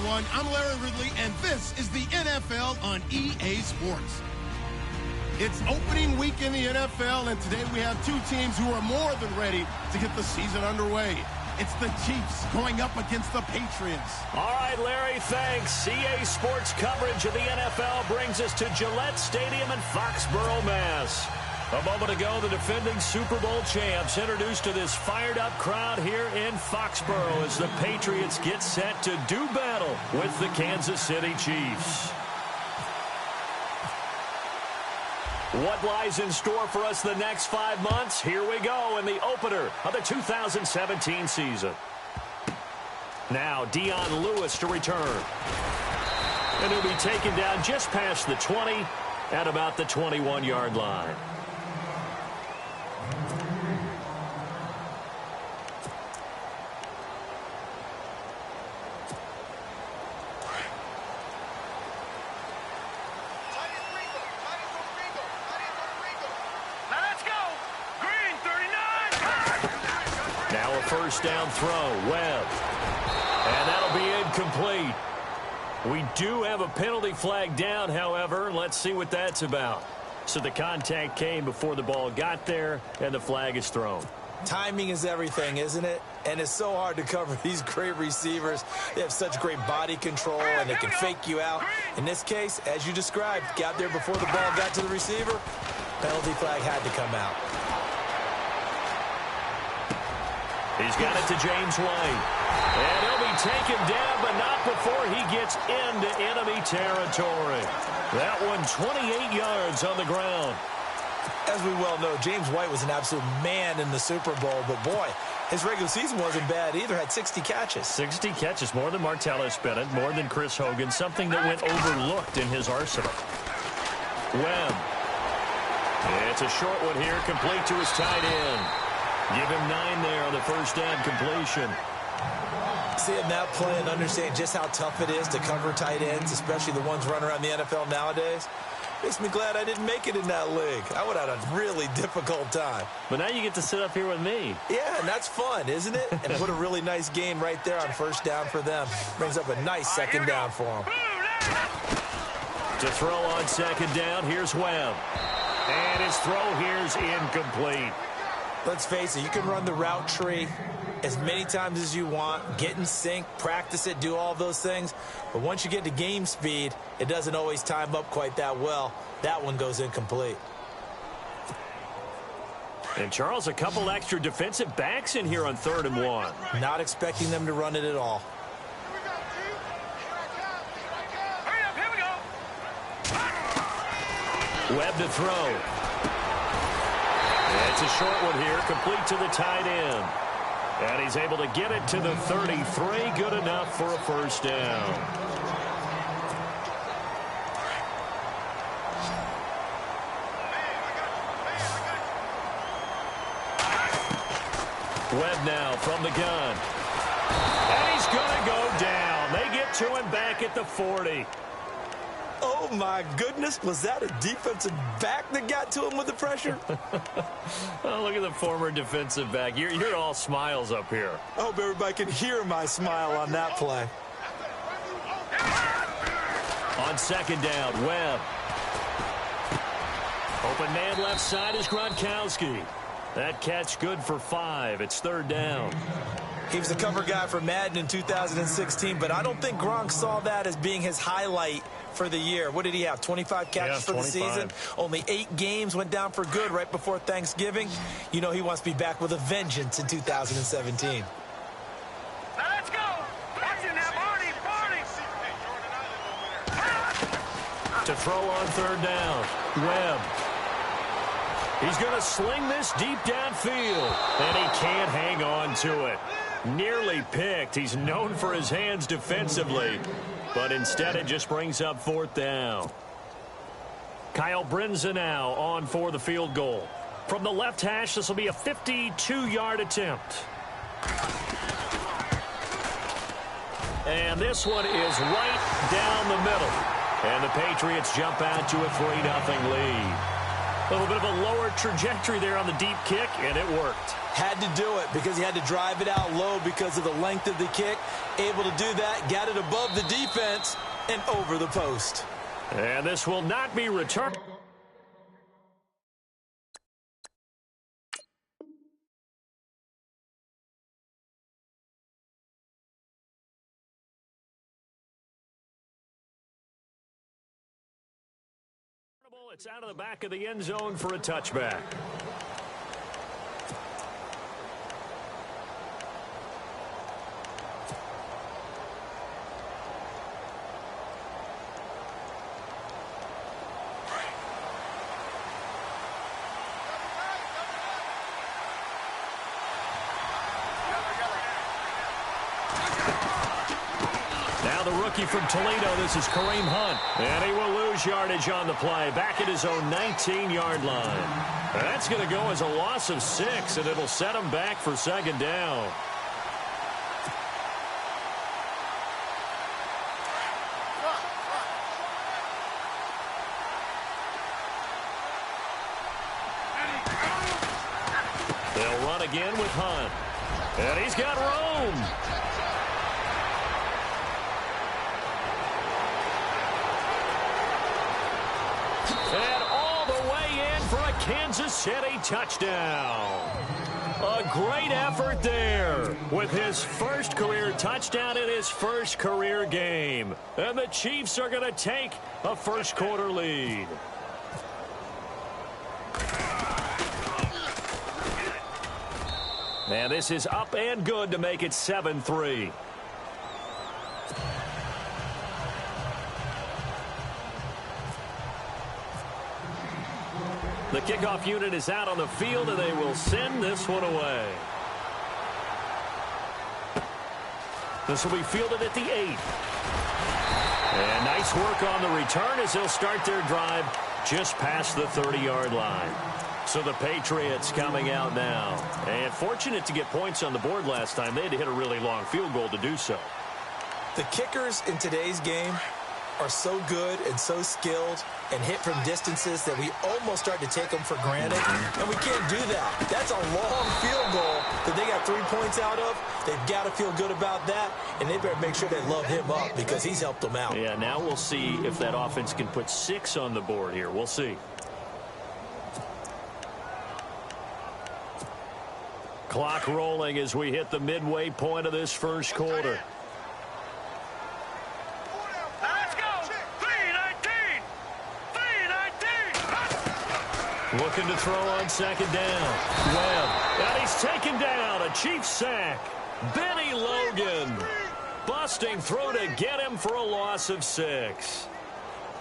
everyone. I'm Larry Ridley, and this is the NFL on EA Sports. It's opening week in the NFL, and today we have two teams who are more than ready to get the season underway. It's the Chiefs going up against the Patriots. All right, Larry, thanks. EA Sports coverage of the NFL brings us to Gillette Stadium in Foxborough, Mass. A moment ago, the defending Super Bowl champs introduced to this fired-up crowd here in Foxborough as the Patriots get set to do battle with the Kansas City Chiefs. What lies in store for us the next 5 months? Here we go in the opener of the 2017 season. Now, Dion Lewis to return. And he'll be taken down just past the 20 at about the 21-yard line. First down throw, Webb. And that'll be incomplete. We do have a penalty flag down, however. Let's see what that's about. So the contact came before the ball got there, and the flag is thrown. Timing is everything, isn't it? And it's so hard to cover these great receivers. They have such great body control, and they can fake you out. In this case, as you described, got there before the ball got to the receiver. Penalty flag had to come out. He's got it to James White. And he'll be taken down, but not before he gets into enemy territory. That one 28 yards on the ground. As we well know, James White was an absolute man in the Super Bowl. But, boy, his regular season wasn't bad either. Had 60 catches. 60 catches, more than Martellus Bennett, more than Chris Hogan, something that went overlooked in his arsenal. Webb. It's a short one here, complete to his tight end. Give him 9 there on the first down completion. Seeing that play and understand just how tough it is to cover tight ends, especially the ones running around the NFL nowadays, makes me glad I didn't make it in that league. I would have had a really difficult time. But now you get to sit up here with me. Yeah, and that's fun, isn't it? And put a really nice gain right there on first down for them. Brings up a nice second down for them. To throw on second down, here's Webb. And his throw here's incomplete. Let's face it, you can run the route tree as many times as you want, get in sync, practice it, do all those things. But once you get to game speed, it doesn't always time up quite that well. That one goes incomplete. And, Charles, a couple extra defensive backs in here on 3rd and 1. Not expecting them to run it at all. Webb to throw. It's a short one here, complete to the tight end. And he's able to get it to the 33, good enough for a first down. Webb now from the gun. And he's going to go down. They get to him back at the 40. Oh, my goodness. Was that a defensive back that got to him with the pressure? Oh, look at the former defensive back. You're all smiles up here. I hope everybody can hear my smile on that play. On second down, Webb. Open man left side is Gronkowski. That catch good for 5. It's 3rd down. He was the cover guy for Madden in 2016, but I don't think Gronk saw that as being his highlight for the year. What did he have, 25 catches for the season? Only 8 games, went down for good right before Thanksgiving. You know he wants to be back with a vengeance in 2017. Let's go! Watch it now, Barney! To throw on 3rd down, Webb. He's going to sling this deep downfield, and he can't hang on to it. Nearly picked. He's known for his hands defensively, but instead it just brings up 4th down. Kyle Brinza now on for the field goal. From the left hash, this will be a 52-yard attempt. And this one is right down the middle. And the Patriots jump out to a 3-0 lead. A little bit of a lower trajectory there on the deep kick, and it worked. Had to do it because he had to drive it out low because of the length of the kick. Able to do that, got it above the defense and over the post. And this will not be returned. It's out of the back of the end zone for a touchback. Now the rookie from Toledo, this is Kareem Hunt. And he will lose yardage on the play, back at his own 19-yard line. That's going to go as a loss of 6, and it'll set him back for second down. They'll run again with Hunt. And he's got room. And all the way in for a Kansas City touchdown. A great effort there with his first career touchdown in his first career game. And the Chiefs are going to take a first-quarter lead. And this is up and good to make it 7-3. The kickoff unit is out on the field, and they will send this one away. This will be fielded at the 8. And nice work on the return as they'll start their drive just past the 30-yard line. So the Patriots coming out now. And fortunate to get points on the board last time. They had to hit a really long field goal to do so. The kickers in today's game are so good and so skilled and hit from distances that we almost start to take them for granted, and we can't do that. That's a long field goal that they got 3 points out of. They've got to feel good about that, and they better make sure they love him up because he's helped them out. Yeah, now we'll see if that offense can put 6 on the board here. We'll see. Clock rolling as we hit the midway point of this first quarter. Looking to throw on second down. Webb. And he's taken down. A Chiefs sack. Benny Logan. Busting through to get him for a loss of 6.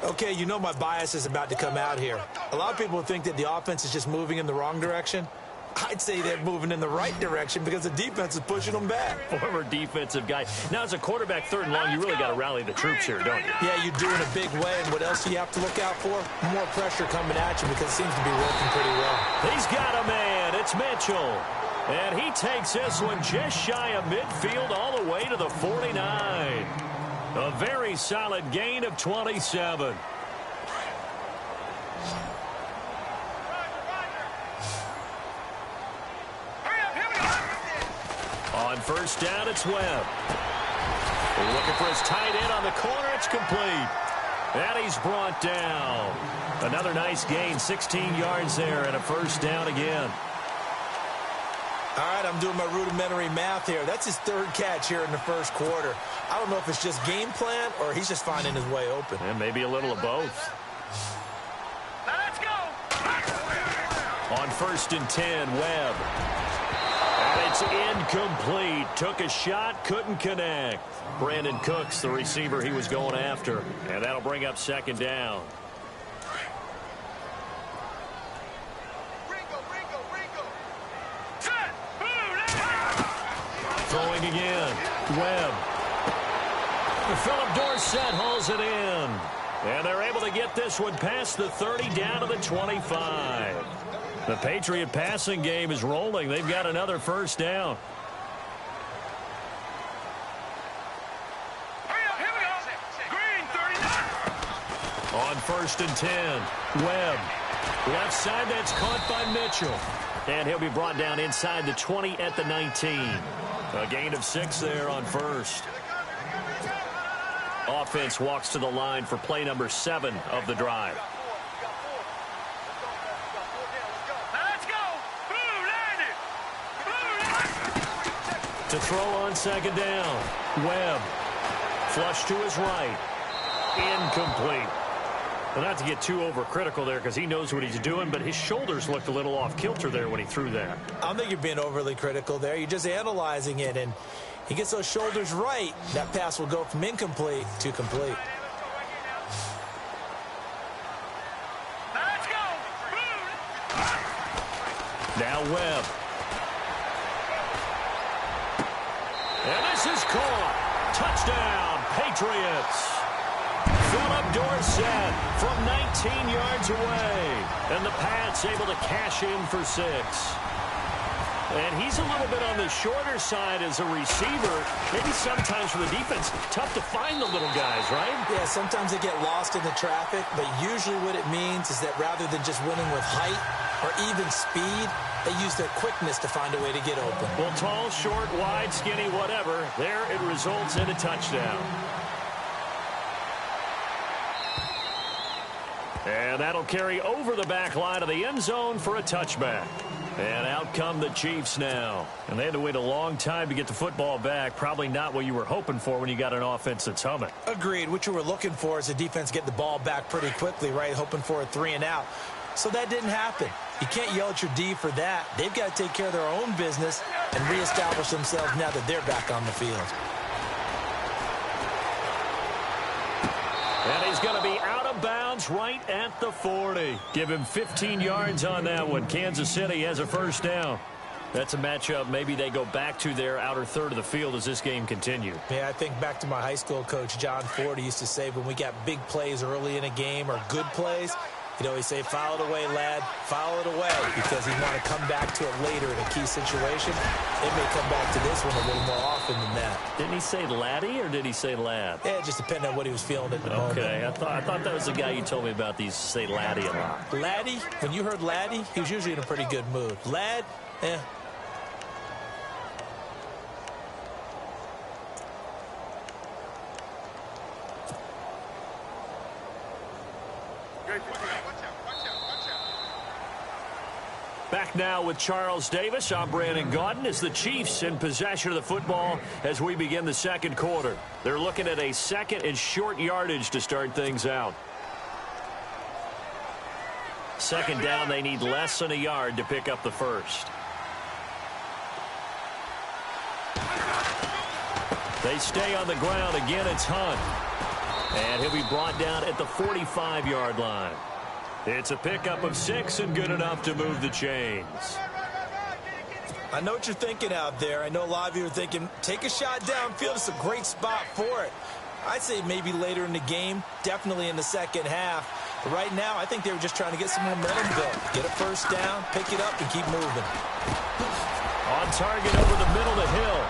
Okay, you know my bias is about to come out here. A lot of people think that the offense is just moving in the wrong direction. I'd say they're moving in the right direction because the defense is pushing them back. Former defensive guy. Now, as a quarterback, 3rd and long, you really got to rally the troops here, don't you? Yeah, you do in a big way. And what else do you have to look out for? More pressure coming at you because it seems to be working pretty well. He's got a man. It's Mitchell. And he takes this one just shy of midfield all the way to the 49. A very solid gain of 27. On first down, it's Webb. Looking for his tight end on the corner. It's complete. And he's brought down. Another nice gain, 16 yards there, and a first down again. All right, I'm doing my rudimentary math here. That's his 3rd catch here in the first quarter. I don't know if it's just game plan or he's just finding his way open. And maybe a little of both. Let's go. On 1st and 10, Webb. And it's incomplete. Took a shot, couldn't connect. Brandon Cooks, the receiver he was going after. And that'll bring up second down. Throwing again. Webb. Philip Dorsett hauls it in. And they're able to get this one past the 30 down to the 25. The Patriot passing game is rolling. They've got another first down. Here we go. Green 39. On 1st and 10, Webb. Left side, that's caught by Mitchell. And he'll be brought down inside the 20 at the 19. A gain of 6 there on first. Offense walks to the line for play number 7 of the drive. Let's go. To throw on second down. Webb. Flush to his right. Incomplete. Well, not to get too overcritical there because he knows what he's doing, but his shoulders looked a little off kilter there when he threw that. I don't think you're being overly critical there. You're just analyzing it, and he gets those shoulders right. That pass will go from incomplete to complete. Let's go. Now Webb. And this is caught. Touchdown, Patriots. Philip Dorsett from 19 yards away. And the Pats able to cash in for 6. And he's a little bit on the shorter side as a receiver. Maybe sometimes for the defense, tough to find the little guys, right? Yeah, sometimes they get lost in the traffic, but usually what it means is that rather than just winning with height or even speed, they use their quickness to find a way to get open. Well, tall, short, wide, skinny, whatever, there it results in a touchdown. And that'll carry over the back line of the end zone for a touchback. And out come the Chiefs now. And they had to wait a long time to get the football back. Probably not what you were hoping for when you got an offense that's humming. Agreed. What you were looking for is the defense get the ball back pretty quickly, right? Hoping for a 3 and out. So that didn't happen. You can't yell at your D for that. They've got to take care of their own business and reestablish themselves now that they're back on the field. And he's going to be out of bounds right at the 40. Give him 15 yards on that one. Kansas City has a first down. That's a matchup maybe they go back to their outer third of the field as this game continues. Yeah, I think back to my high school coach, John Ford. He used to say when we got big plays early in a game or good plays, he'd always say, foul it away, lad, foul it away, because he'd want to come back to it later in a key situation. It may come back to this one a little more often than that. Didn't he say laddie or did he say lad? Yeah, it just depended on what he was feeling at the moment. Okay, I thought that was the guy you told me about. These say laddie a lot. Laddie, when you heard laddie, he was usually in a pretty good mood. Lad, eh. Back now with Charles Davis. I'm Brandon Gaudin as the Chiefs in possession of the football as we begin the second quarter. They're looking at a second and short yardage to start things out. Second down, they need less than a yard to pick up the first. They stay on the ground. Again, it's Hunt. And he'll be brought down at the 45-yard line. It's a pickup of 6 and good enough to move the chains. I know what you're thinking out there. I know a lot of you are thinking, take a shot downfield. It's a great spot for it. I'd say maybe later in the game, definitely in the second half. But right now, I think they were just trying to get some momentum built. Get a first down, pick it up, and keep moving. On target over the middle to Hill.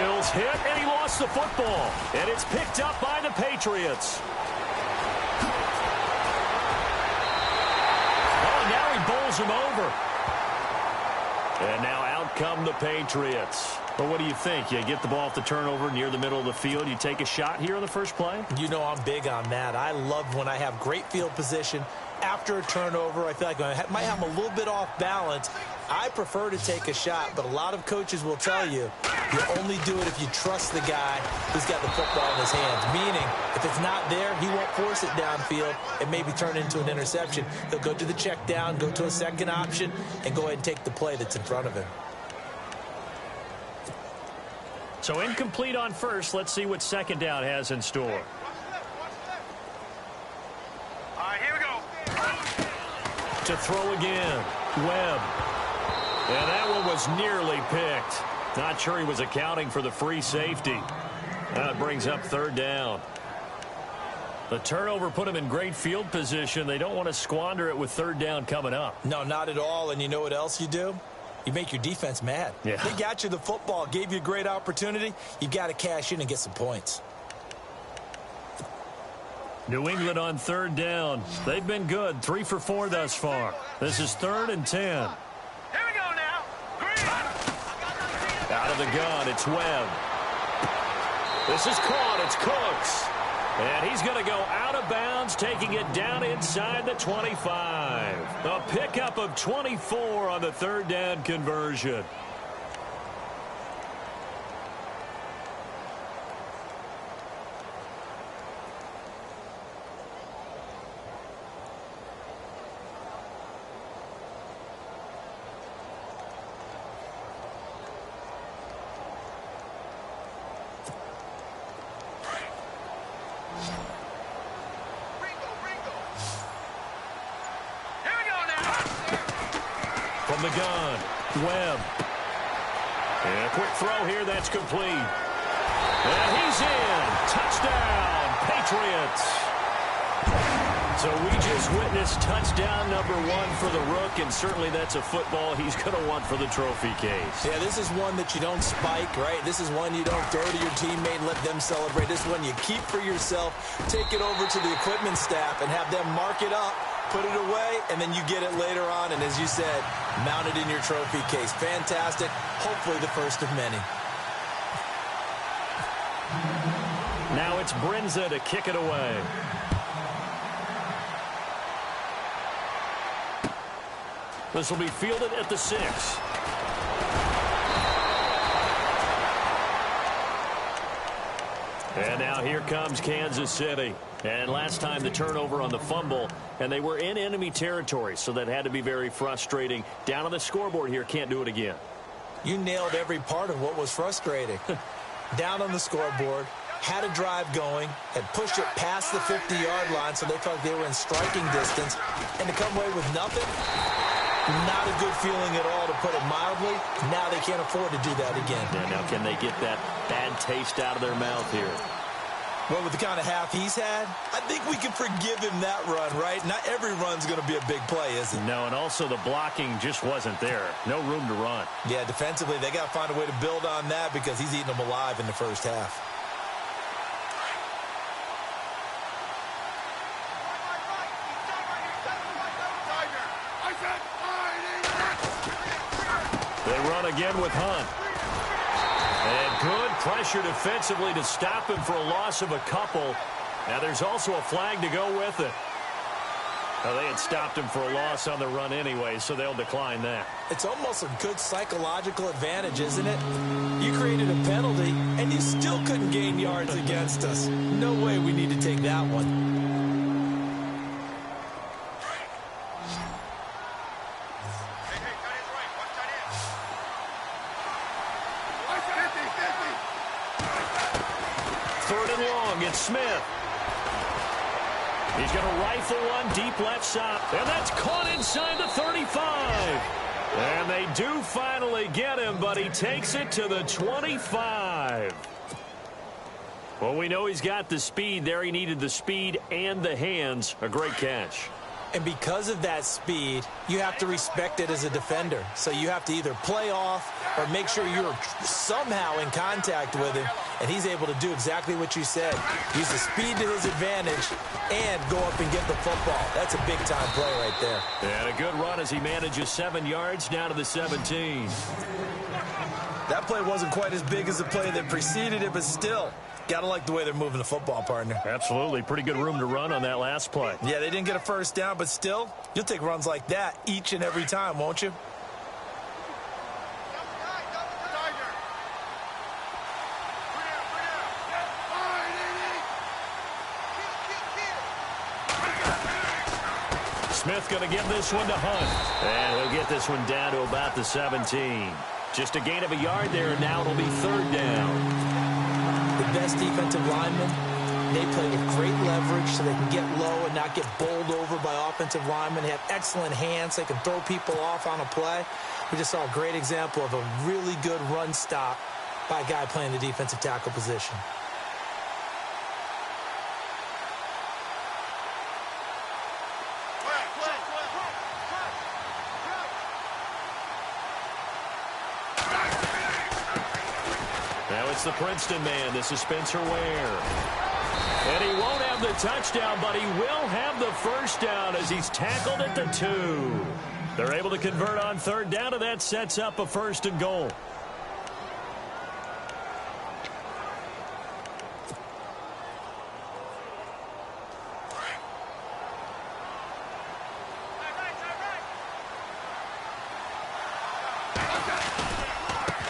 Hill's hit, and he lost the football. And it's picked up by the Patriots. Now he bowls him over. And now out come the Patriots. But what do you think? You get the ball off the turnover near the middle of the field. You take a shot here on the first play? You know I'm big on that. I love when I have great field position. After a turnover, I feel like I might have them a little bit off balance. I prefer to take a shot, but a lot of coaches will tell you, you only do it if you trust the guy who's got the football in his hands. Meaning, if it's not there, he won't force it downfield and maybe turn into an interception. He'll go to the check down, go to a second option, and go ahead and take the play that's in front of him. So incomplete on first. Let's see what second down has in store. All right, here we go. To throw again. Webb. And that one was nearly picked. Not sure he was accounting for the free safety. That brings up third down. The turnover put him in great field position. They don't want to squander it with third down coming up. No, not at all. And you know what else you do? You make your defense mad. Yeah. They got you the football, gave you a great opportunity. You've got to cash in and get some points. New England on third down. They've been good, 3 for 4 thus far. This is 3rd and 10. Here we go now. Green. Out of the gun, it's Webb. This is caught, it's Cooks. And he's going to go out of bounds, taking it down inside the 25. A pickup of 24 on the 3rd down conversion. From the gun, Webb. And a quick throw here, that's complete. And he's in. Touchdown, Patriots. So we just witnessed touchdown number 1 for the Rook, and certainly that's a football he's going to want for the trophy case. Yeah, this is one that you don't spike, right? This is one you don't throw to your teammate and let them celebrate. This is one you keep for yourself, take it over to the equipment staff, and have them mark it up, put it away, and then you get it later on, and as you said, mount it in your trophy case. Fantastic. Hopefully the first of many. Now it's Brinza to kick it away. This will be fielded at the 6. And now here comes Kansas City. And last time the turnover on the fumble, and they were in enemy territory, so that had to be very frustrating. Down on the scoreboard here, can't do it again. You nailed every part of what was frustrating. Down on the scoreboard, had a drive going, had pushed it past the 50-yard line, so they felt like they were in striking distance, and to come away with nothing, not a good feeling at all, to put it mildly. Now they can't afford to do that again. Yeah, now can they get that bad taste out of their mouth here? Well, with the kind of half he's had, I think we can forgive him that run, right? Not every run's going to be a big play, is it? No, and also the blocking just wasn't there. No room to run. Yeah, defensively, they got to find a way to build on that because he's eating them alive in the first half. They run again with Hunt. And good pressure defensively to stop him for a loss of a couple. Now there's also a flag to go with it. Now, they had stopped him for a loss on the run anyway, so they'll decline that. It's almost a good psychological advantage, isn't it? You created a penalty, and you still couldn't gain yards against us. No way we need to take that one. It's Smith. He's going to rifle one deep left side. And that's caught inside the 35. And they do finally get him, but he takes it to the 25. Well, we know he's got the speed there. He needed the speed and the hands. A great catch. And because of that speed, you have to respect it as a defender. So you have to either play off or make sure you're somehow in contact with him. And he's able to do exactly what you said. Use the speed to his advantage and go up and get the football. That's a big-time play right there. And a good run as he manages 7 yards down to the 17. That play wasn't quite as big as the play that preceded it, but still, got to like the way they're moving the football, partner. Absolutely. Pretty good room to run on that last play. Yeah, they didn't get a first down, but still, you'll take runs like that each and every time, won't you? Smith going to give this one to Hunt. And he'll get this one down to about the 17. Just a gain of a yard there, and now it'll be 3rd down. The best defensive linemen, they play with great leverage so they can get low and not get bowled over by offensive linemen. They have excellent hands. They can throw people off on a play. We just saw a great example of a really good run stop by a guy playing the defensive tackle position. Now it's the Princeton man. This is Spencer Ware. And he won't have have the touchdown, but he will have the first down as he's tackled at the 2. They're able to convert on third down, and that sets up a 1st and goal.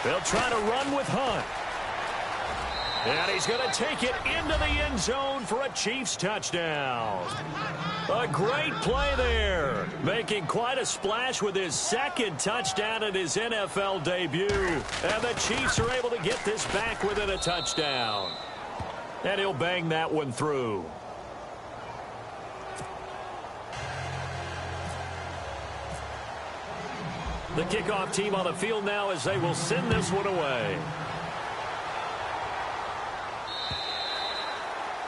They'll try to run with Hunt. And he's going to take it into the end zone for a Chiefs touchdown. A great play there. Making quite a splash with his 2nd touchdown in his NFL debut. And the Chiefs are able to get this back within a touchdown. And he'll bang that one through. The kickoff team on the field now as they will send this one away.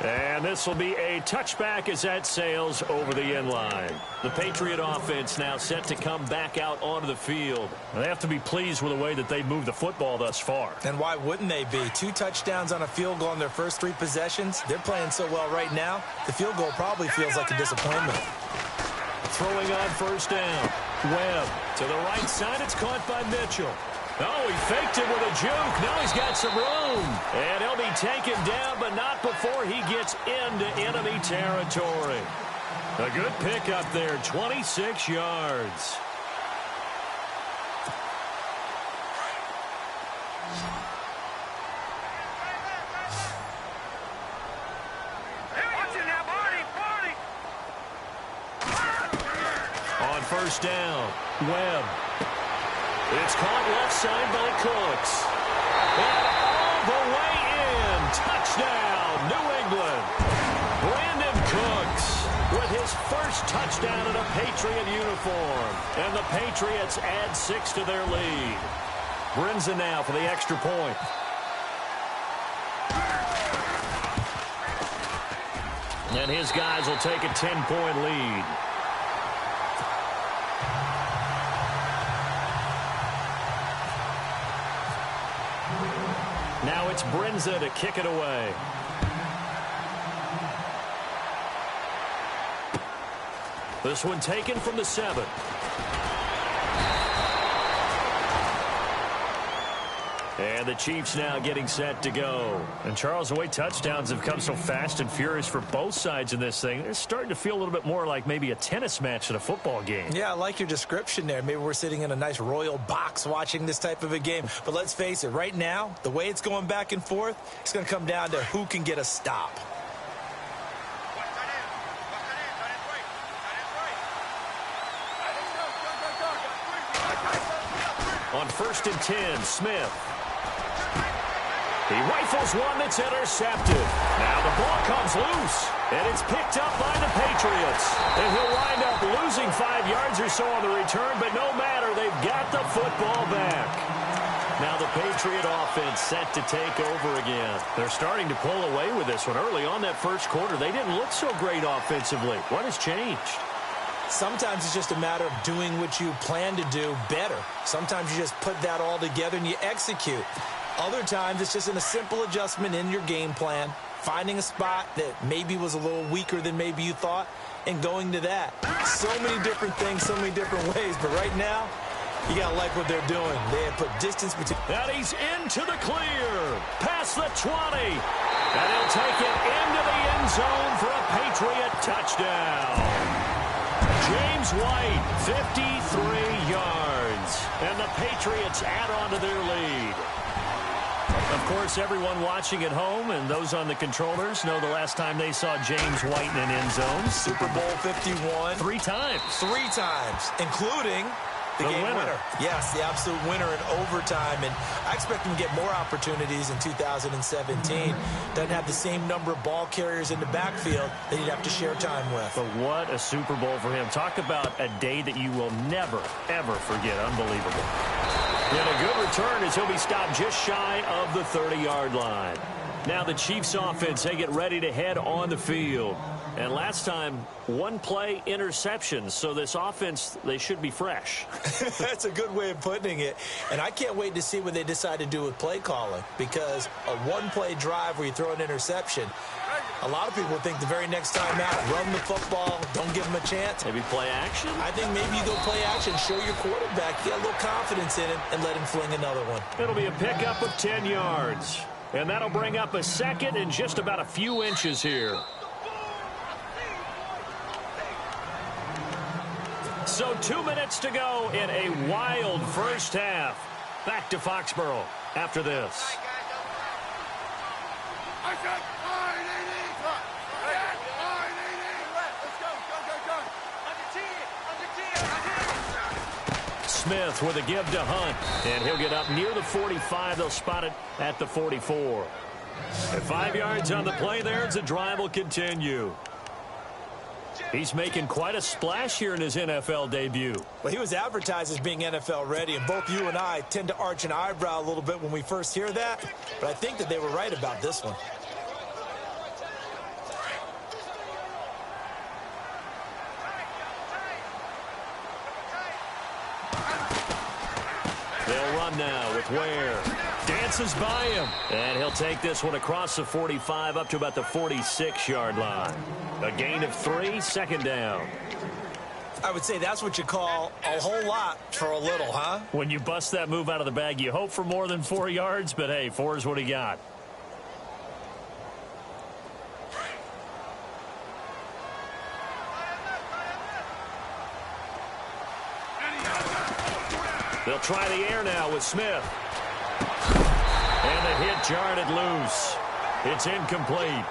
And this will be a touchback as that sails over the end line. The Patriot offense now set to come back out onto the field. They have to be pleased with the way that they've moved the football thus far. And why wouldn't they be? 2 touchdowns on a field goal in their first 3 possessions. They're playing so well right now, the field goal probably feels like a disappointment. Throwing on 1st down. Webb to the right side. It's caught by Mitchell. Oh, he faked it with a juke. Now he's got some room. And he'll be taken down, but not before he gets into enemy territory. A good pickup there, 26 yards. On 1st down, Webb. It's caught left side by Cooks. And all the way in. Touchdown, New England. Brandon Cooks with his first touchdown in a Patriot uniform. And the Patriots add 6 to their lead. Brinza now for the extra point. And his guys will take a 10-point lead. Now it's Brinza to kick it away. This one taken from the 7. And the Chiefs now getting set to go. And Charles, the way touchdowns have come so fast and furious for both sides in this thing, it's starting to feel a little bit more like maybe a tennis match than a football game. Yeah, I like your description there. Maybe we're sitting in a nice royal box watching this type of a game. But let's face it, right now, the way it's going back and forth, it's going to come down to who can get a stop. On 1st and 10, Smith. He rifles one that's intercepted. Now the ball comes loose, and it's picked up by the Patriots. And he'll wind up losing 5 yards or so on the return, but no matter, they've got the football back. Now the Patriot offense set to take over again. They're starting to pull away with this one. Early on that first quarter, they didn't look so great offensively. What has changed? Sometimes it's just a matter of doing what you plan to do better. Sometimes you just put that all together and you execute. Other times it's just a simple adjustment in your game plan, finding a spot that maybe was a little weaker than maybe you thought, and going to that. So many different things, so many different ways. But right now, you got to like what they're doing. They have put distance between. And he's into the clear. Past the 20. And he'll take it into the end zone for a Patriot touchdown. James White, 53 yards. And the Patriots add on to their lead. Of course, everyone watching at home and those on the controllers know the last time they saw James White in an end zone. Super Bowl 51. 3 times. 3 times, including the game winner. Yes, the absolute winner in overtime. And I expect him to get more opportunities in 2017. Doesn't have the same number of ball carriers in the backfield that he'd have to share time with. But what a Super Bowl for him. Talk about a day that you will never, ever forget. Unbelievable. And a good return as he'll be stopped just shy of the 30-yard line. Now the Chiefs offense, they get ready to head on the field. And last time, 1 play interceptions. So this offense, they should be fresh. That's a good way of putting it. And I can't wait to see what they decide to do with play calling. Because a 1-play drive where you throw an interception, A lot of people think the very next time out, run the football, don't give him a chance. Maybe play action? I think maybe you go play action, show your quarterback you got a little confidence in it, and let him fling another one. It'll be a pickup of 10 yards. And that'll bring up a second and just about a few inches here. So 2 minutes to go in a wild first half. Back to Foxborough after this. Smith with a give to Hunt, and he'll get up near the 45. They'll spot it at the 44. At 5 yards on the play there, the drive will continue. He's making quite a splash here in his NFL debut. Well, he was advertised as being NFL ready, and both you and I tend to arch an eyebrow a little bit when we first hear that, but I think that they were right about this one. They'll run now with Ware. Dances by him. And he'll take this one across the 45 up to about the 46-yard line. A gain of 3, second down. I would say that's what you call a whole lot for a little, huh? When you bust that move out of the bag, you hope for more than 4 yards, but hey, 4 is what he got. They'll try the air now with Smith. And the hit jarred it loose. It's incomplete.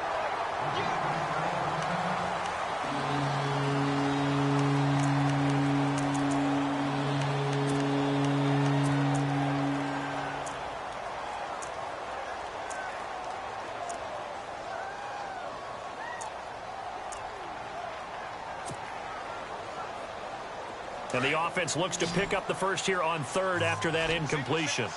And the offense looks to pick up the first here on third after that incompletion.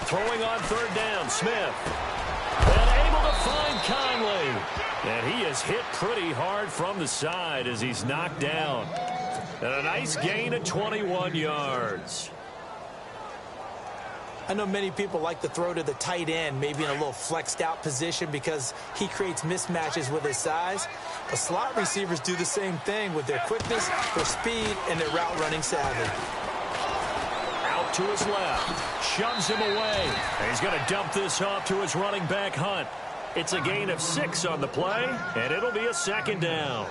Throwing on third down, Smith. And able to find Conley. And he is hit pretty hard from the side as he's knocked down. And a nice gain of 21 yards. I know many people like to throw to the tight end, maybe in a little flexed out position because he creates mismatches with his size. But slot receivers do the same thing with their quickness, their speed, and their route running savvy. Out to his left, shoves him away. And he's going to dump this off to his running back, Hunt. It's a gain of 6 on the play, and it'll be a second down.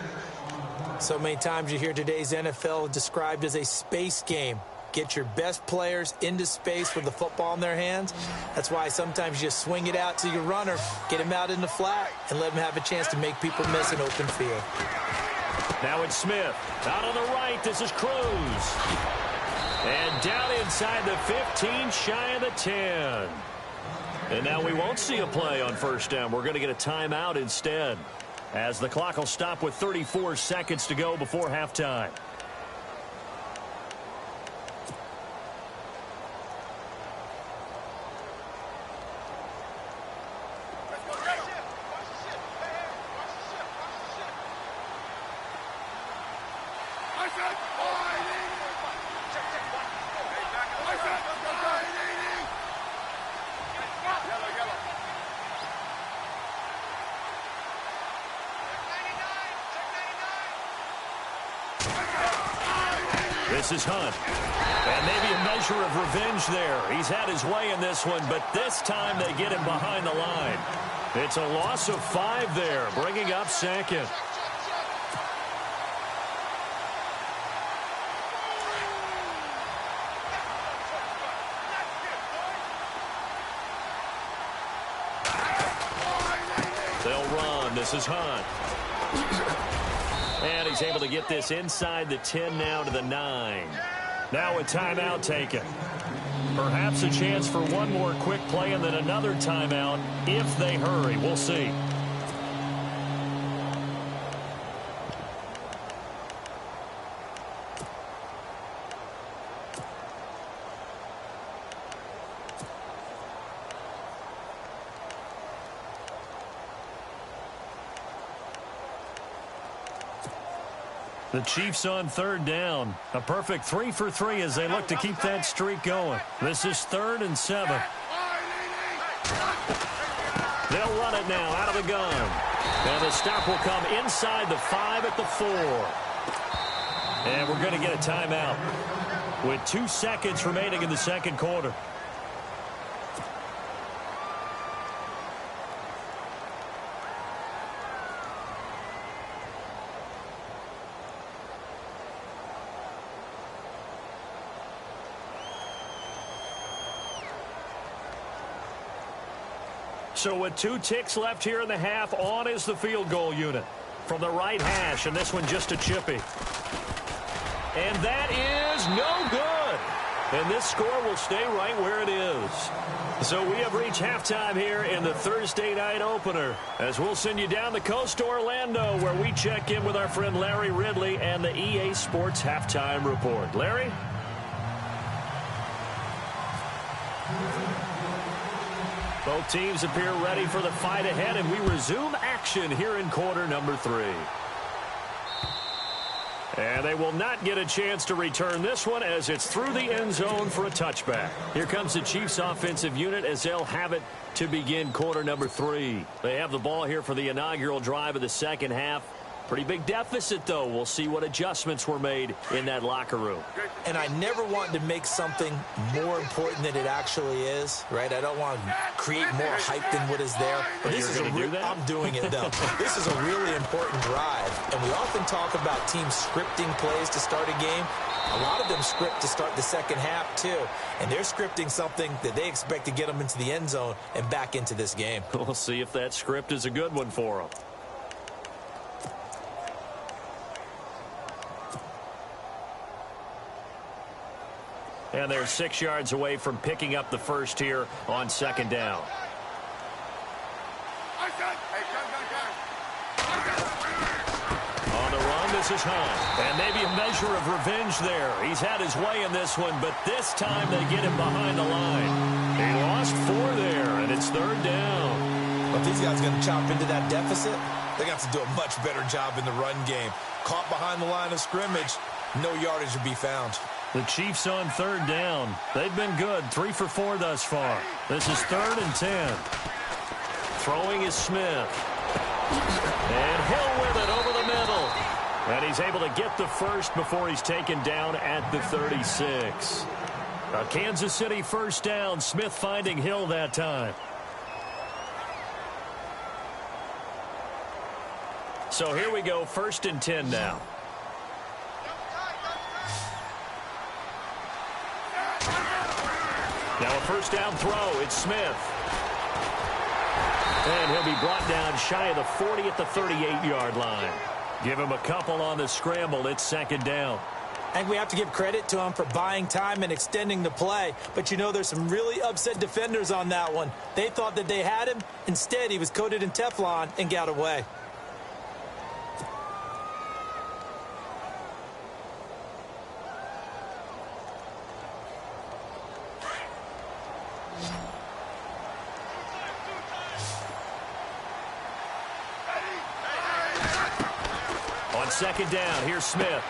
So many times you hear today's NFL described as a space game. Get your best players into space with the football in their hands. That's why sometimes you just swing it out to your runner, get him out in the flat, and let him have a chance to make people miss an open field. Now it's Smith. Out on the right, this is Cruz. And down inside the 15, shy of the 10. And now we won't see a play on first down. We're going to get a timeout instead, as the clock will stop with 34 seconds to go before halftime. This is Hunt. And maybe a measure of revenge there. He's had his way in this one, but this time they get him behind the line. It's a loss of 5 there, bringing up second. They'll run. This is Hunt. And he's able to get this inside the 10 now to the 9. Now a timeout taken. Perhaps a chance for one more quick play and then another timeout if they hurry. We'll see. The Chiefs on third down. A perfect 3 for 3 as they look to keep that streak going. This is 3rd and 7. They'll run it now out of the gun. And the stop will come inside the 5 at the 4. And we're going to get a timeout with 2 seconds remaining in the second quarter. So with 2 ticks left here in the half, on is the field goal unit. From the right hash, and this one just a chippy. And that is no good. And this score will stay right where it is. So we have reached halftime here in the Thursday night opener, as we'll send you down the coast to Orlando, where we check in with our friend Larry Ridley and the EA Sports Halftime Report. Larry? Both teams appear ready for the fight ahead, and we resume action here in quarter number 3. And they will not get a chance to return this one as it's through the end zone for a touchback. Here comes the Chiefs offensive unit as they'll have it to begin quarter number 3. They have the ball here for the inaugural drive of the second half. Pretty big deficit, though. We'll see what adjustments were made in that locker room. And I never want to make something more important than it actually is, right? I don't want to create more hype than what is there. But this is I'm doing it, though. This is a really important drive. And we often talk about teams scripting plays to start a game. A lot of them script to start the second half, too. And they're scripting something that they expect to get them into the end zone and back into this game. We'll see if that script is a good one for them. And they're 6 yards away from picking up the first here on second down. On the run, this is Hunt. And maybe a measure of revenge there. He's had his way in this one, but this time they get him behind the line. He lost 4 there, and it's third down. But these guys are going to chop into that deficit. They got to do a much better job in the run game. Caught behind the line of scrimmage, no yardage to be found. The Chiefs on third down. They've been good. 3 for 4 thus far. This is 3rd and 10. Throwing is Smith. And Hill with it over the middle. And he's able to get the first before he's taken down at the 36. A Kansas City first down. Smith finding Hill that time. So here we go. 1st and 10 now. Now a first down throw. It's Smith. And he'll be brought down shy of the 40 at the 38-yard line. Give him a couple on the scramble. It's 2nd down. I think we have to give credit to him for buying time and extending the play. But, you know, there's some really upset defenders on that one. They thought that they had him. Instead, he was coated in Teflon and got away. Second down. Here's Smith.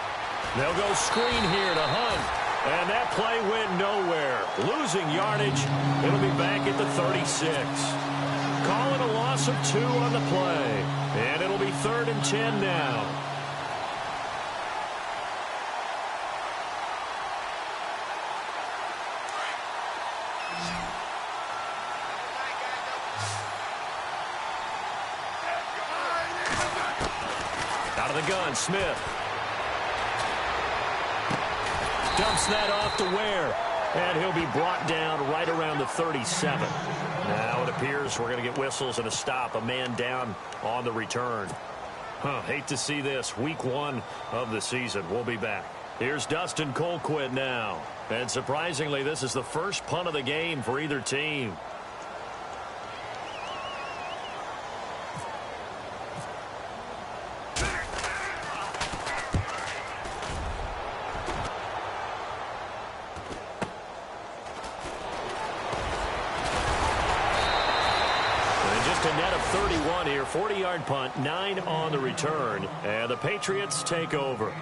They'll go screen here to Hunt. And that play went nowhere. Losing yardage. It'll be back at the 36. Call it a loss of 2 on the play. And it'll be 3rd and 10 now. Gun, Smith. Dumps that off to Ware. And he'll be brought down right around the 37. Now it appears we're going to get whistles and a stop. A man down on the return. Hate to see this. Week 1 of the season. We'll be back. Here's Dustin Colquitt now. And surprisingly, this is the first punt of the game for either team. to net of 31 here. 40-yard punt, 9 on the return. And the Patriots take over.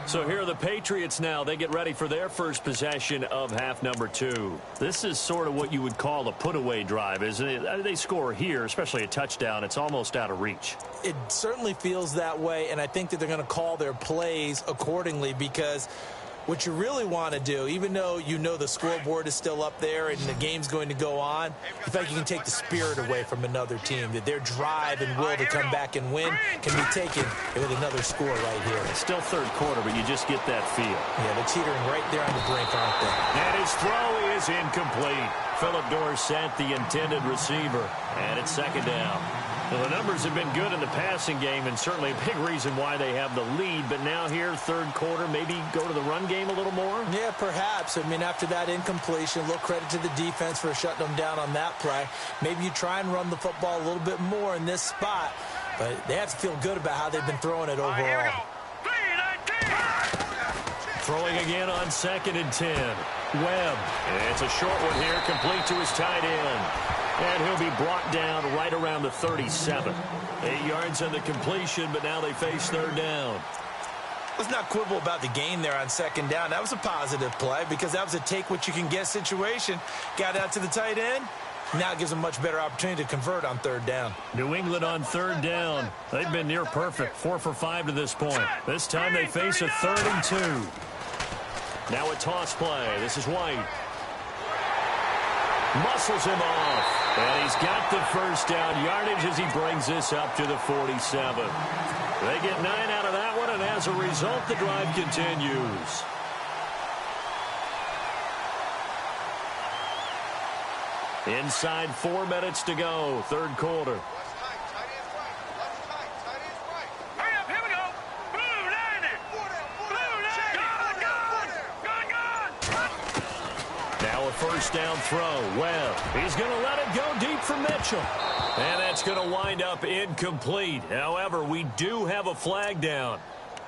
So here are the Patriots now. They get ready for their first possession of half number 2. This is sort of what you would call a put-away drive, isn't it? They score here, especially a touchdown. It's almost out of reach. It certainly feels that way, and I think that they're going to call their plays accordingly, because what you really want to do, even though you know the scoreboard is still up there and the game's going to go on, in fact, you can take the spirit away from another team, that their drive and will to come back and win can be taken with another score right here. It's still third quarter, but you just get that feel. Yeah, they're teetering right there on the brink, aren't they? And his throw is incomplete. Philip Dorsett, the intended receiver, and it's second down. Well, the numbers have been good in the passing game, and certainly a big reason why they have the lead. But now here, third quarter, maybe go to the run game a little more? Yeah, perhaps. I mean, after that incompletion, a little credit to the defense for shutting them down on that play. Maybe you try and run the football a little bit more in this spot. But they have to feel good about how they've been throwing it overall. Throwing again on 2nd and 10. Webb. It's a short one here, complete to his tight end. And he'll be brought down right around the 37. 8 yards on the completion, but now they face third down. Let's not quibble about the gain there on 2nd down. That was a positive play because that was a take-what-you-can-get situation. Got out to the tight end. Now it gives them a much better opportunity to convert on 3rd down. New England on 3rd down. They've been near perfect, 4 for 5 to this point. This time they face a 3rd and 2. Now a toss play. This is White. Muscles him off. And he's got the first down yardage as he brings this up to the 47. They get 9 out of that one, and as a result, the drive continues. Inside 4 minutes to go, third quarter. First down throw. Webb. He's going to let it go deep for Mitchell. And that's going to wind up incomplete. However, we do have a flag down.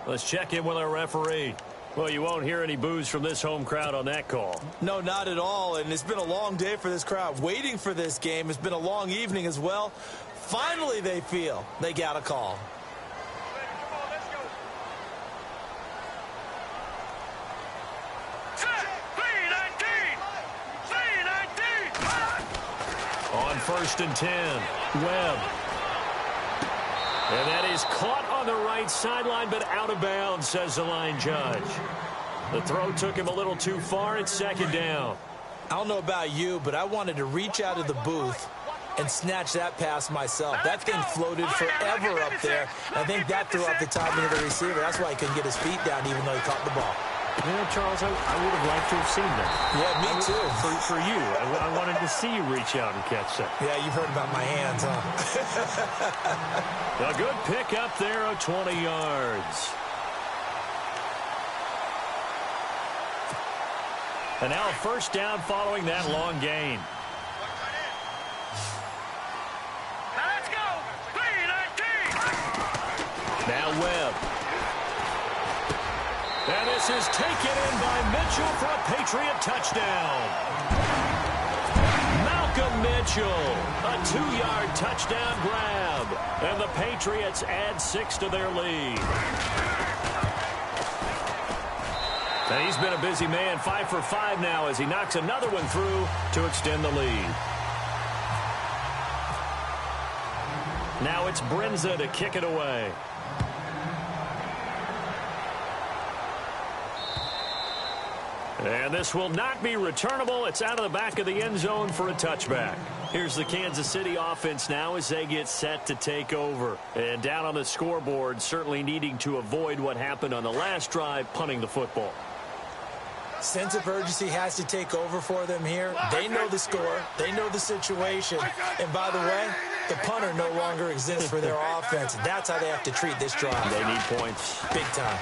Let's check in with our referee. Well, you won't hear any boos from this home crowd on that call. No, not at all. And it's been a long day for this crowd. Waiting for this game. It's been a long evening as well. Finally, they feel they got a call. On 1st and 10, Webb. And that is caught on the right sideline, but out of bounds, says the line judge. The throw took him a little too far. It's 2nd down. I don't know about you, but I wanted to reach out of the booth and snatch that pass myself. That thing floated forever up there. I think that threw off the timing of the receiver. That's why he couldn't get his feet down even though he caught the ball. You know, Charles, I would have liked to have seen that. Yeah, me too. For you. I wanted to see you reach out and catch that. Yeah, you've heard about my hands, huh? A good pick up there of 20 yards. And now a first down following that long gain. Let's go. 3-19. Now Webb. And this is taken in by Mitchell for a Patriot touchdown. Malcolm Mitchell, a 2-yard touchdown grab. And the Patriots add 6 to their lead. And he's been a busy man, 5 for 5 now as he knocks another one through to extend the lead. Now it's Brinza to kick it away. And this will not be returnable. It's out of the back of the end zone for a touchback. Here's the Kansas City offense now as they get set to take over. And down on the scoreboard, certainly needing to avoid what happened on the last drive, punting the football. Sense of urgency has to take over for them here. They know the score. They know the situation. And by the way, the punter no longer exists for their offense. That's how they have to treat this drive. They need points. Big time.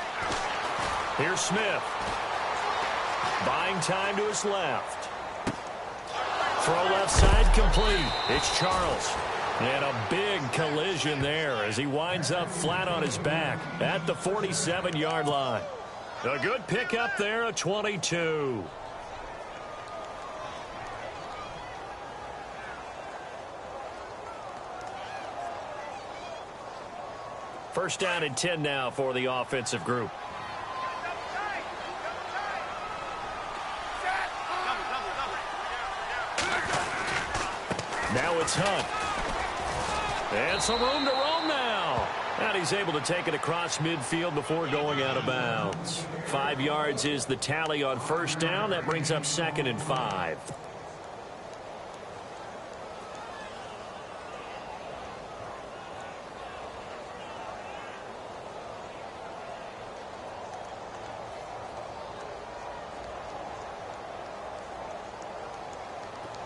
Here's Smith. Buying time to his left. Throw left side complete. It's Charles. And a big collision there as he winds up flat on his back at the 47-yard line. A good pick up there, a 22. First down and 10 now for the offensive group. Now it's Hunt. And some room to roam now. And he's able to take it across midfield before going out of bounds. 5 yards is the tally on first down. That brings up 2nd and 5.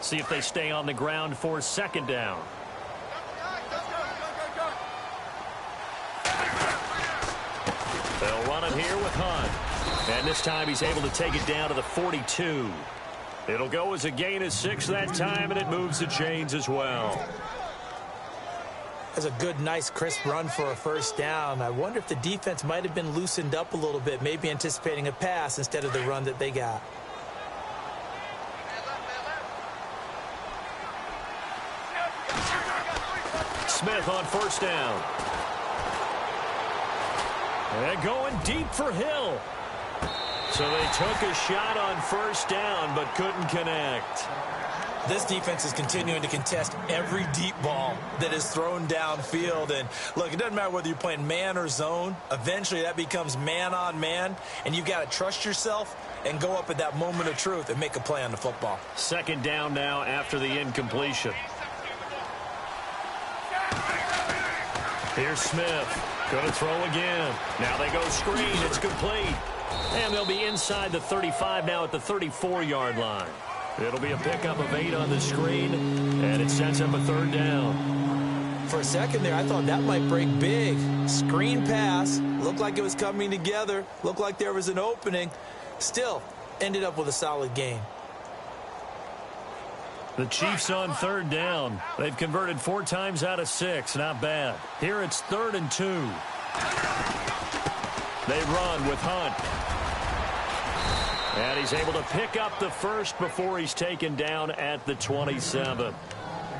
See if they stay on the ground for 2nd down. They'll run it here with Hunt. And this time he's able to take it down to the 42. It'll go as a gain of 6 that time, and it moves the chains as well. That's a good, nice, crisp run for a first down. I wonder if the defense might have been loosened up a little bit, maybe anticipating a pass instead of the run that they got. Smith on first down. And going deep for Hill. So they took a shot on first down but couldn't connect. This defense is continuing to contest every deep ball that is thrown downfield. And look, it doesn't matter whether you're playing man or zone. Eventually that becomes man on man. And you've got to trust yourself and go up at that moment of truth and make a play on the football. 2nd down now after the incompletion. Here's Smith. Going to throw again. Now they go screen. It's complete. And they'll be inside the 35 now at the 34-yard line. It'll be a pickup of 8 on the screen, and it sets up a 3rd down. For a second there, I thought that might break big. Screen pass. Looked like it was coming together. Looked like there was an opening. Still, ended up with a solid gain. The Chiefs on 3rd down. They've converted 4 times out of 6. Not bad. Here it's 3rd and 2. They run with Hunt. And he's able to pick up the first before he's taken down at the 27.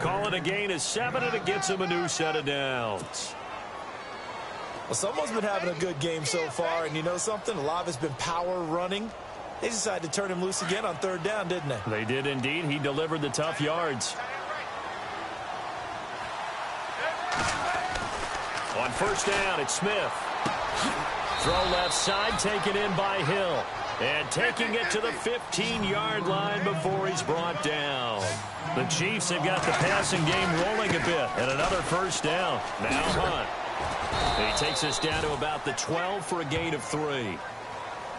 Call it a gain of 7, and it gets him a new set of downs. Well, someone's been having a good game so far, and you know something? A lot of it's been power running. They decided to turn him loose again on 3rd down, didn't they? They did indeed. He delivered the tough yards. On first down, it's Smith. Throw left side, taken in by Hill. And taking it to the 15-yard line before he's brought down. The Chiefs have got the passing game rolling a bit. And another first down. Now Hunt. And he takes us down to about the 12 for a gain of 3.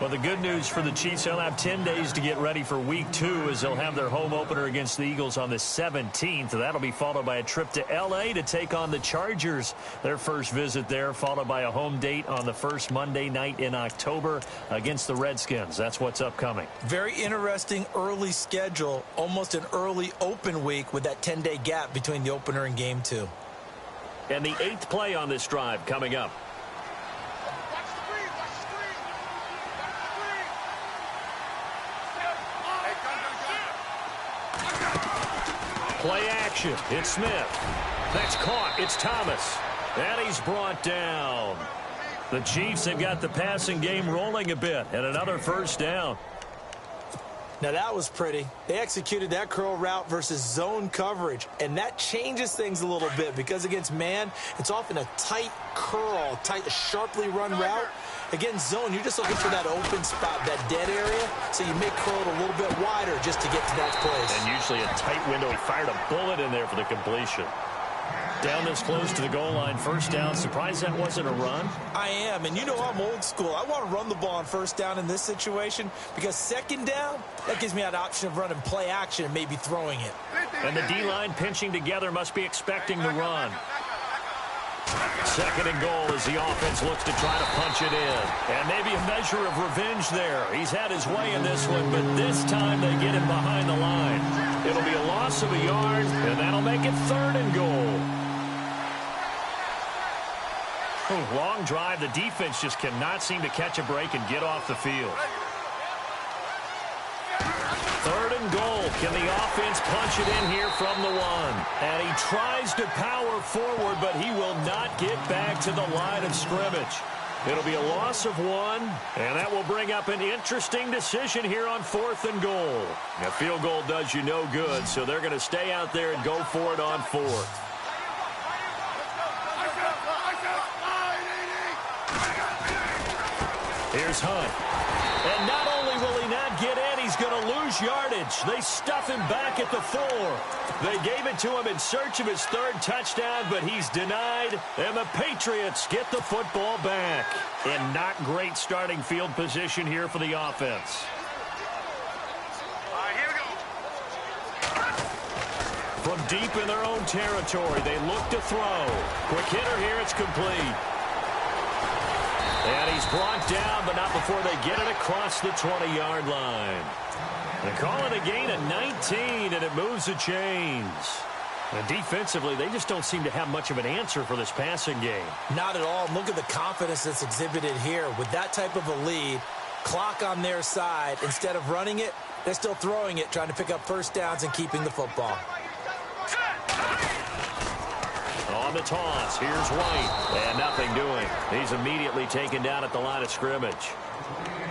Well, the good news for the Chiefs, they'll have 10 days to get ready for Week 2 as they'll have their home opener against the Eagles on the 17th. That'll be followed by a trip to L.A. to take on the Chargers. Their first visit there, followed by a home date on the first Monday night in October against the Redskins. That's what's upcoming. Very interesting early schedule, almost an early open week with that 10-day gap between the opener and Game 2. And the 8th play on this drive coming up. Play action. It's Smith. That's caught. It's Thomas. And he's brought down. The Chiefs have got the passing game rolling a bit. And another first down. Now that was pretty. They executed that curl route versus zone coverage. And that changes things a little bit because against man, it's often a tight curl, tight, sharply run route. Against zone, you're just looking for that open spot, that dead area, so you make curl it a little bit wider just to get to that place. And usually a tight window. He fired a bullet in there for the completion. Down this close to the goal line, first down. Surprised that wasn't a run? I am, and you know I'm old school. I want to run the ball on first down in this situation because 2nd down, that gives me an option of running play action and maybe throwing it. And the D-line pinching together must be expecting the run. 2nd and goal as the offense looks to try to punch it in. And maybe a measure of revenge there. He's had his way in this one, but this time they get him behind the line. It'll be a loss of a yard, and that'll make it 3rd and goal. Long drive. The defense just cannot seem to catch a break and get off the field. 3rd and goal Can the offense punch it in here from the one? And he tries to power forward, but he will not get back to the line of scrimmage. It'll be a loss of 1, and that will bring up an interesting decision here on 4th and goal. A field goal does you no good, so they're going to stay out there and go for it on 4th. Here's Hunt. And not only will he not get in, he's going to lose yardage. They stuff him back at the 4. They gave it to him in search of his 3rd touchdown, but he's denied. And the Patriots get the football back. And not great starting field position here for the offense. All right, here we go. From deep in their own territory, they look to throw. Quick hitter here, it's complete. And he's brought down, but not before they get it across the 20-yard line. They call it a gain of 19, and it moves the chains. And defensively, they just don't seem to have much of an answer for this passing game. Not at all. Look at the confidence that's exhibited here. With that type of a lead, clock on their side, instead of running it, they're still throwing it, trying to pick up first downs and keeping the football. On the toss, here's White, and nothing doing. He's immediately taken down at the line of scrimmage.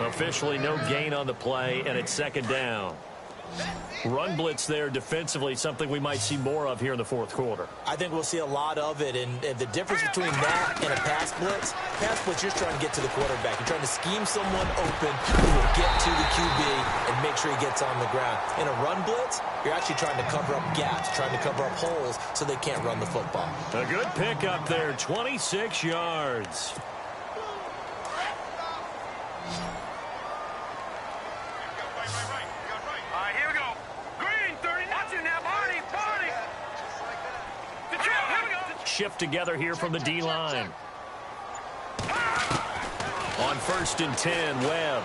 Officially no gain on the play, and it's 2nd down. Run blitz there defensively, something we might see more of here in the 4th quarter. I think we'll see a lot of it, and the difference between that and a pass blitz, you're just trying to get to the quarterback. You're trying to scheme someone open who will get to the QB and make sure he gets on the ground. In a run blitz, you're actually trying to cover up gaps, trying to cover up holes so they can't run the football. A good pickup there, 26 yards. Shift together here from the D-line. On 1st and 10, Webb.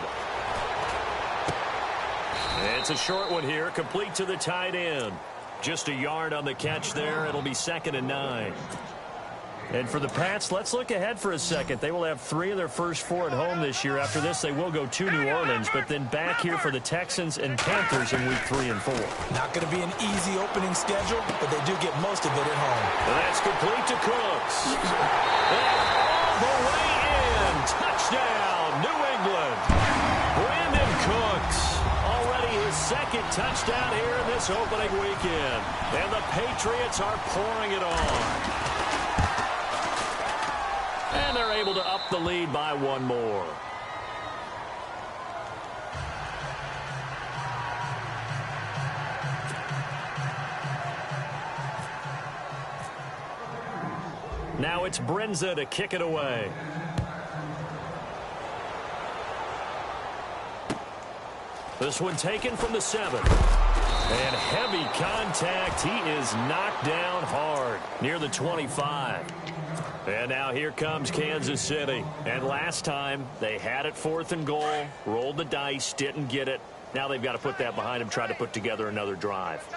It's a short one here, complete to the tight end. Just a yard on the catch there. It'll be 2nd and 9. And for the Pats, let's look ahead for a second. They will have 3 of their first 4 at home this year. After this, they will go to New Orleans, but then back here for the Texans and Panthers in week 3 and 4. Not going to be an easy opening schedule, but they do get most of it at home. And that's complete to Cooks. And all the way in. Touchdown, New England. Brandon Cooks. Already his 2nd touchdown here in this opening weekend. And the Patriots are pouring it on. And they're able to up the lead by 1 more. Now it's Brenza to kick it away. This one taken from the 7. And heavy contact. He is knocked down hard near the 25. And now here comes Kansas City. And last time they had it 4th and goal, rolled the dice, didn't get it. Now they've got to put that behind them, try to put together another drive.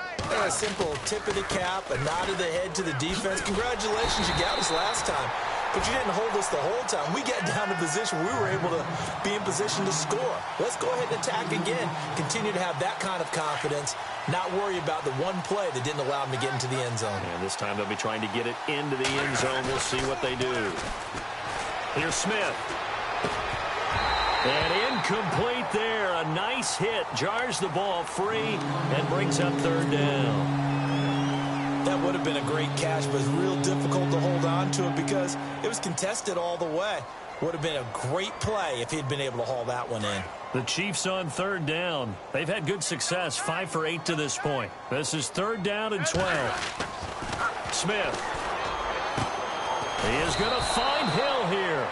A simple tip of the cap, a nod of the head to the defense. Congratulations, you got us last time. But you didn't hold us the whole time. We got down to position. We were able to be in position to score. Let's go ahead and attack again. Continue to have that kind of confidence. Not worry about the one play that didn't allow them to get into the end zone. And this time they'll be trying to get it into the end zone. We'll see what they do. Here's Smith. And incomplete there. A nice hit. Jars the ball free and brings up 3rd down. That would have been a great catch, but it's real difficult to hold on to it because it was contested all the way. Would have been a great play if he'd been able to haul that one in. The Chiefs on 3rd down. They've had good success, 5 for 8 to this point. This is 3rd down and 12. Smith. He is going to find Hill here.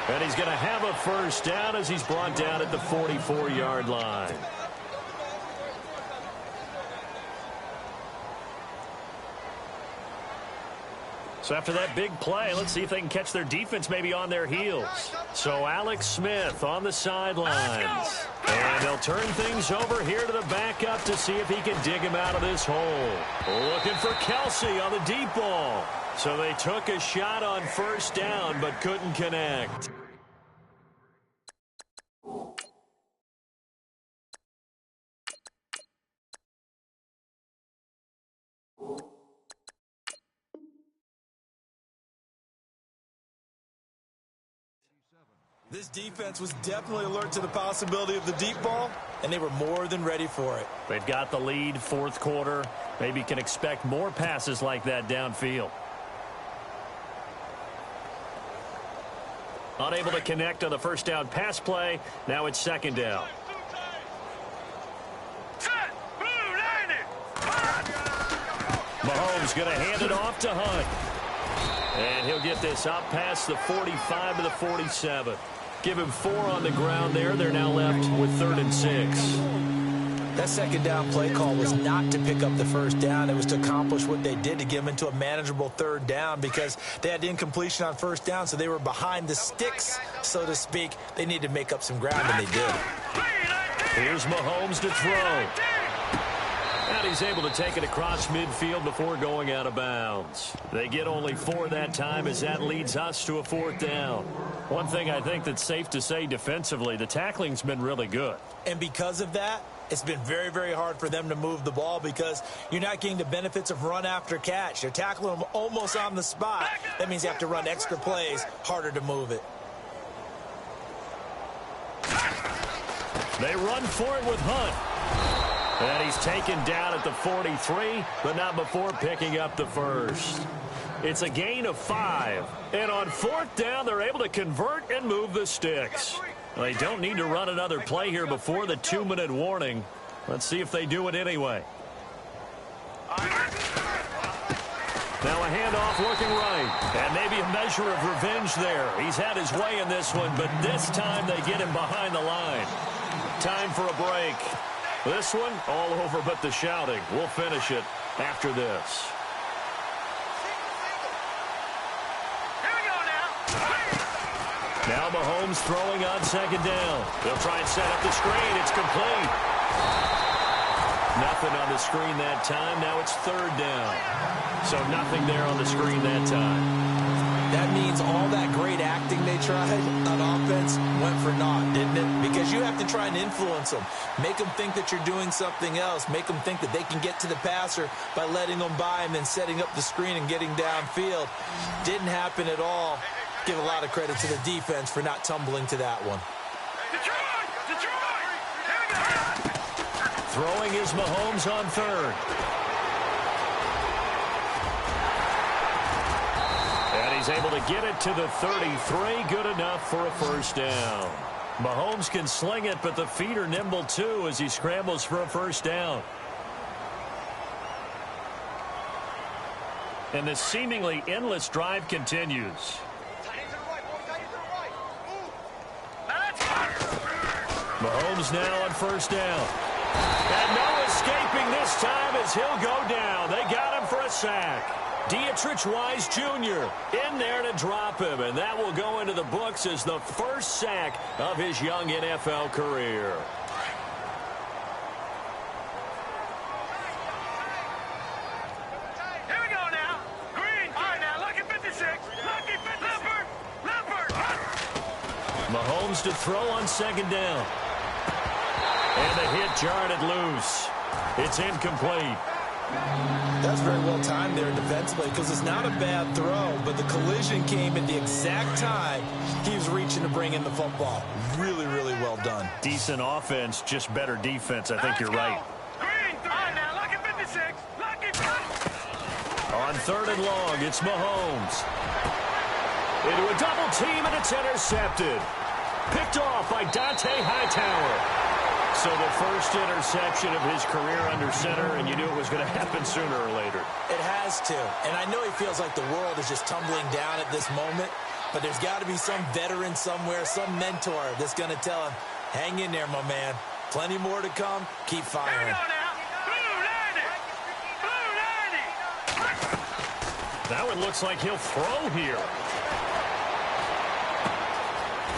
And he's going to have a first down as he's brought down at the 44-yard line. So after that big play, let's see if they can catch their defense maybe on their heels. So Alex Smith on the sidelines. And they'll turn things over here to the backup to see if he can dig him out of this hole. Looking for Kelsey on the deep ball. So they took a shot on first down but couldn't connect. This defense was definitely alert to the possibility of the deep ball, and they were more than ready for it. They've got the lead, fourth quarter. Maybe can expect more passes like that downfield. Unable to connect on the first down pass play. Now it's second down. Mahomes going to hand it off to Hunt. And he'll get this out past the 45 to the 47. Give him 4 on the ground there. They're now left with 3rd and 6. That second down play call was not to pick up the first down. It was to accomplish what they did, to get them into a manageable 3rd down, because they had incompletion on first down, so they were behind the sticks, so to speak. They needed to make up some ground, and they did. Here's Mahomes to throw. And he's able to take it across midfield before going out of bounds. They get only 4 that time, as that leads us to a 4th down. One thing I think that's safe to say defensively, the tackling's been really good. And because of that, it's been very, very hard for them to move the ball, because you're not getting the benefits of run after catch. You're tackling them almost on the spot. That means you have to run extra plays, harder to move it. They run for it with Hunt. And he's taken down at the 43, but not before picking up the first. It's a gain of 5. And on 4th down, they're able to convert and move the sticks. They don't need to run another play here before the 2-minute warning. Let's see if they do it anyway. Now a handoff looking right. And maybe a measure of revenge there. He's had his way in this one, but this time they get him behind the line. Time for a break. This one, all over but the shouting. We'll finish it after this. Here we go now. Now Mahomes throwing on second down. They'll try and set up the screen. It's complete. Nothing on the screen that time. Now it's 3rd down. So nothing there on the screen that time. That means all that great acting they tried on offense went for naught, didn't it? Because you have to try and influence them. Make them think that you're doing something else. Make them think that they can get to the passer by letting them by and then setting up the screen and getting downfield. Didn't happen at all. Give a lot of credit to the defense for not tumbling to that one. Detroit! Detroit! Here we go! Throwing is Mahomes on 3rd. And he's able to get it to the 33. Good enough for a first down. Mahomes can sling it, but the feet are nimble too as he scrambles for a first down. And the seemingly endless drive continues. Mahomes now on first down. And no escaping this time as he'll go down. They got him for a sack. Dietrich Wise Jr. in there to drop him, and that will go into the books as the first sack of his young NFL career. Here we go now. Green. All right, now, lucky 56. Lucky 56. Leopard. Mahomes to throw on second down. And the hit jarred it loose. It's incomplete. That's very well timed there defensively, because it's not a bad throw, but the collision came at the exact time he was reaching to bring in the football. Really, really well done. Decent offense, just better defense. I think you're right. Green. All right, now, lucky 56. Lucky 56. On 3rd and long, it's Mahomes. Into a double team, and it's intercepted. Picked off by Dante Hightower. So the first interception of his career under center, and you knew it was going to happen sooner or later. It has to. And I know he feels like the world is just tumbling down at this moment, but there's got to be some veteran somewhere, some mentor that's going to tell him, hang in there, my man. Plenty more to come. Keep firing. Here we go now. Blue 90. That one looks like he'll throw here.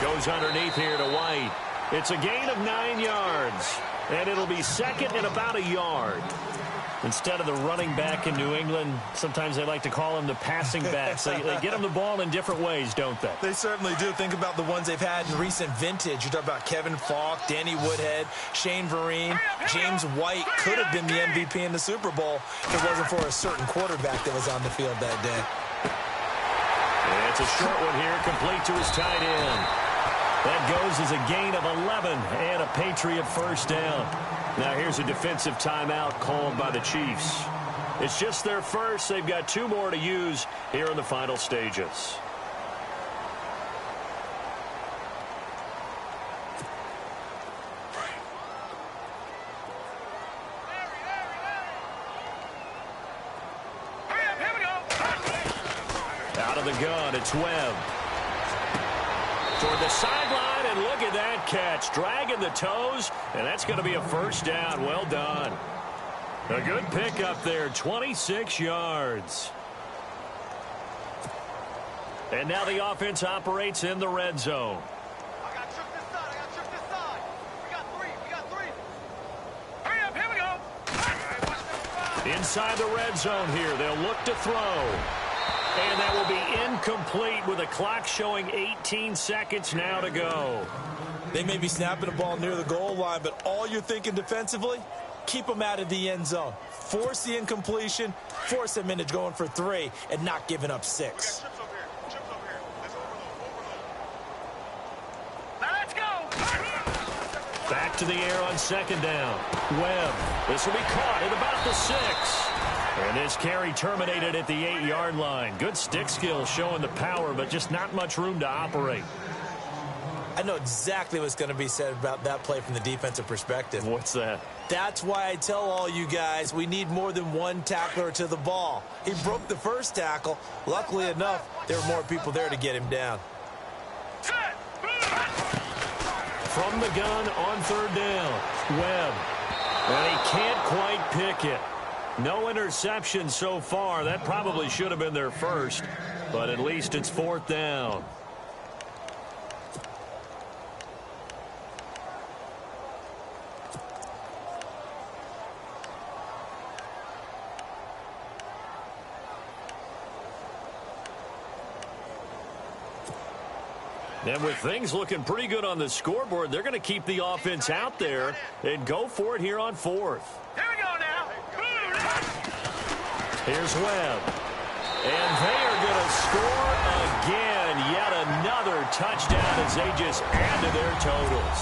Goes underneath here to White. It's a gain of 9 yards, and it'll be second and about a yard. Instead of the running back in New England, sometimes they like to call him the passing backs. They get him the ball in different ways, don't they? They certainly do. Think about the ones they've had in recent vintage. You talk about Kevin Falk, Danny Woodhead, Shane Vereen, James White could have been the MVP in the Super Bowl if it wasn't for a certain quarterback that was on the field that day. And it's a short one here, complete to his tight end. That goes as a gain of 11 and a Patriot first down. Now here's a defensive timeout called by the Chiefs. It's just their first. They've got 2 more to use here in the final stages. Out of the gun, it's Webb. Toward the sideline, and look at that catch. Dragging the toes, and that's going to be a first down. Well done. A good pickup there, 26 yards. And now the offense operates in the red zone. I got tripped this side. I got tripped this side. We got three. Hurry up, here we go. Inside the red zone here, they'll look to throw. And that will be incomplete with the clock showing 18 seconds now to go. They may be snapping the ball near the goal line, but all you're thinking defensively, keep them out of the end zone. Force the incompletion, force them into going for 3, and not giving up 6. Trips over here. Let's overload. Now let's go. Back to the air on second down. Webb. This will be caught at about the 6. And this carry terminated at the 8-yard line. Good stick skills showing the power, but just not much room to operate. I know exactly what's going to be said about that play from the defensive perspective. What's that? That's why I tell all you guys we need more than one tackler to the ball. He broke the first tackle. Luckily enough, there were more people there to get him down. From the gun on third down, Webb. And he can't quite pick it. No interception so far. That probably should have been their first, but at least it's 4th down. And with things looking pretty good on the scoreboard, they're going to keep the offense out there and go for it here on 4th. Here we go now. Here's Webb. And they are going to score again. Yet another touchdown as they just add to their totals.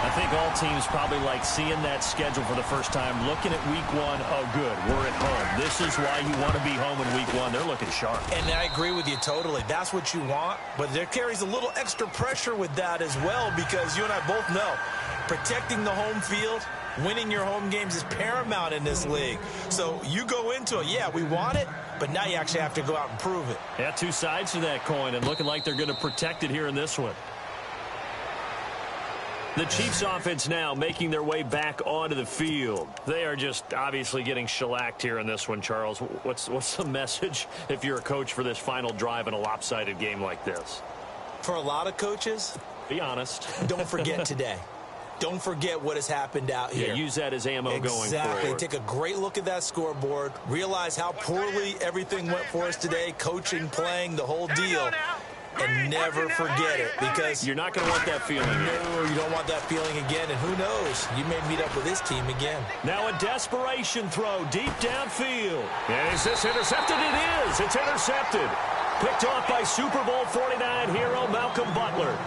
I think all teams probably like seeing that schedule for the first time, looking at week 1. Oh, good, we're at home. This is why you want to be home in week 1. They're looking sharp. And I agree with you totally. That's what you want. But there carries a little extra pressure with that as well, because you and I both know protecting the home field, winning your home games is paramount in this league. So you go into it, yeah, we want it, but now you actually have to go out and prove it. Yeah, 2 sides to that coin, and looking like they're going to protect it here in this one. The Chiefs offense now making their way back onto the field. They are just obviously getting shellacked here in this one, Charles. What's the message if you're a coach for this final drive in a lopsided game like this? For a lot of coaches, be honest. Don't forget today. Don't forget what has happened out here. Yeah, use that as ammo going forward. Exactly. Take a great look at that scoreboard. Realize how poorly everything went for us today. Coaching, playing, the whole deal. And never forget it, because you're not going to want that feeling again. No, you don't want that feeling again. And who knows? You may meet up with this team again. Now a desperation throw deep downfield. And is this intercepted? It is. It's intercepted. Picked off by Super Bowl 49 hero Malcolm Butler.